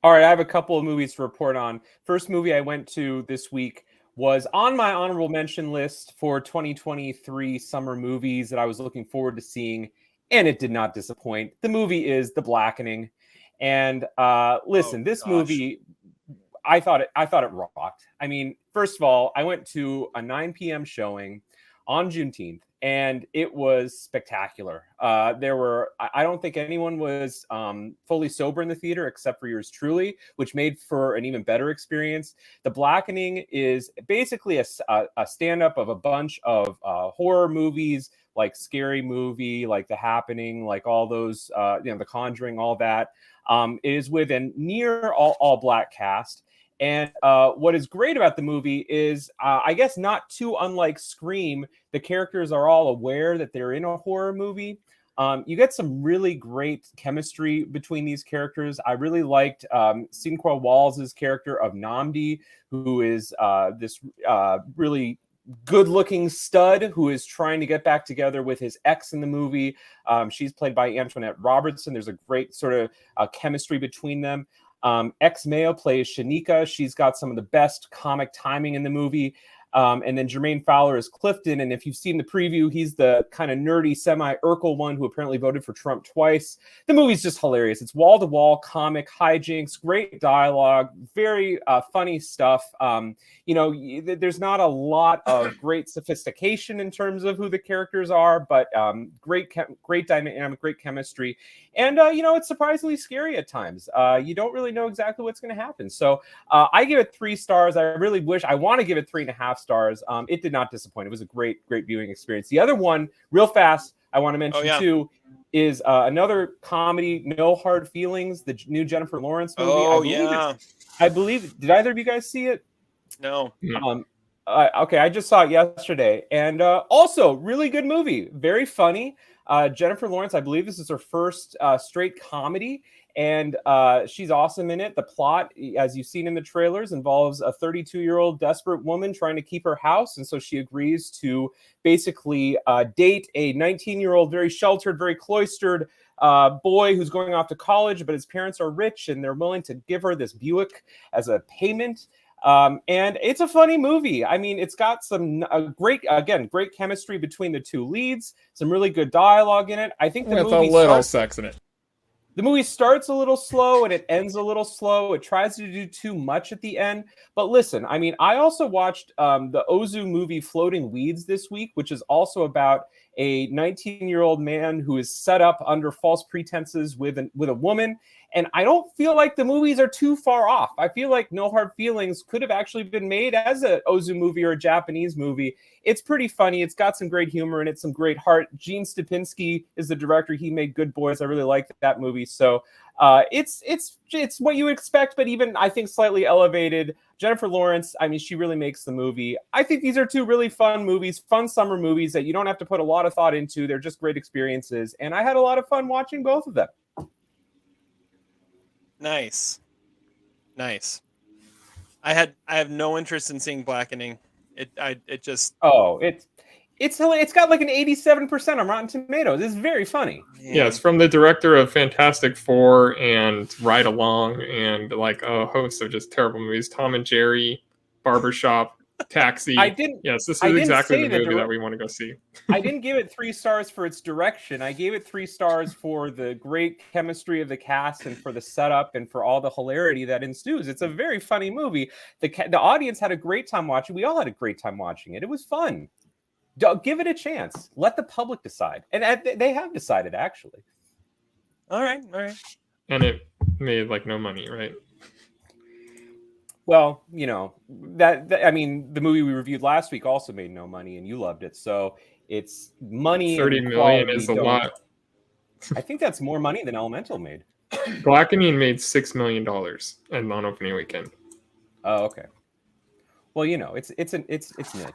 All right, I have a couple of movies to report on. First movie I went to this week was on my honorable mention list for 2023 summer movies that I was looking forward to seeing, and it did not disappoint. The movie is The Blackening. And listen, this movie, I thought it rocked. I mean, first of all, I went to a 9 p.m. showing on Juneteenth, and it was spectacular. I don't think anyone was fully sober in the theater except for yours truly, which made for an even better experience. The Blackening is basically a stand-up of a bunch of horror movies, like Scary Movie, like The Happening, like all those, The Conjuring, all that. It is with a near all black cast. And what is great about the movie is, I guess not too unlike Scream, the characters are all aware that they're in a horror movie. You get some really great chemistry between these characters. I really liked Sinqua Walls' character of Namdi, who is this really good-looking stud who is trying to get back together with his ex in the movie. She's played by Antoinette Robertson. There's a great sort of chemistry between them. Ex Mayo plays Shanika. She's got some of the best comic timing in the movie. And then Jermaine Fowler is Clifton. And if you've seen the preview, he's the kind of nerdy, semi-Urkel one who apparently voted for Trump twice. The movie's just hilarious. It's wall-to-wall comic hijinks, great dialogue, very funny stuff. There's not a lot of great sophistication in terms of who the characters are, but great dynamic, great chemistry. And, it's surprisingly scary at times. You don't really know exactly what's going to happen. So I give it 3 stars. I want to give it 3.5 stars. It did not disappoint. It was a great viewing experience. The other one, real fast, I want to mention too, is another comedy, No Hard Feelings, the new Jennifer Lawrence movie. I believe, did either of you guys see it? No. Okay, I just saw it yesterday. And also, really good movie. Very funny. Jennifer Lawrence, I believe this is her first straight comedy. And she's awesome in it. The plot, as you've seen in the trailers, involves a 32-year-old desperate woman trying to keep her house. And so she agrees to basically date a 19-year-old, very sheltered, very cloistered boy who's going off to college, but his parents are rich and they're willing to give her this Buick as a payment. And it's a funny movie. I mean, it's got some great chemistry between the two leads, some really good dialogue in it. I think the movie a little sex in it. The movie starts a little slow and it ends a little slow. It tries to do too much at the end. But listen, I mean, I also watched the Ozu movie Floating Weeds this week, which is also about a 19-year-old man who is set up under false pretenses with a woman. And I don't feel like the movies are too far off. I feel like No Hard Feelings could have actually been made as a Ozu movie or a Japanese movie. It's pretty funny. It's got some great humor in it, some great heart. Gene Stupinski is the director. He made Good Boys. I really liked that movie. So it's what you would expect, but even I think slightly elevated. Jennifer Lawrence, I mean, she really makes the movie. I think these are 2 really fun movies, fun summer movies that you don't have to put a lot of thought into. They're just great experiences. And I had a lot of fun watching both of them. Nice. I have no interest in seeing Blackening. It's got like an 87% on Rotten Tomatoes. It's very funny. Yeah, it's from the director of Fantastic Four and Ride Along and like a host of just terrible movies. Tom and Jerry, Barbershop, Taxi. This is exactly the movie that we want to go see. I didn't give it 3 stars for its direction. I gave it 3 stars for the great chemistry of the cast and for the setup and for all the hilarity that ensues. It's a very funny movie. The audience had a great time watching. We all had a great time watching it. It was fun. Give it a chance. Let the public decide. And they have decided, actually. All right. And it made like no money, right? Well, I mean, the movie we reviewed last week also made no money, and you loved it. So it's money. 30 million is a lot. I think that's more money than Elemental made. Blackening made $6 million on opening weekend. Oh, okay. Well, it's niche.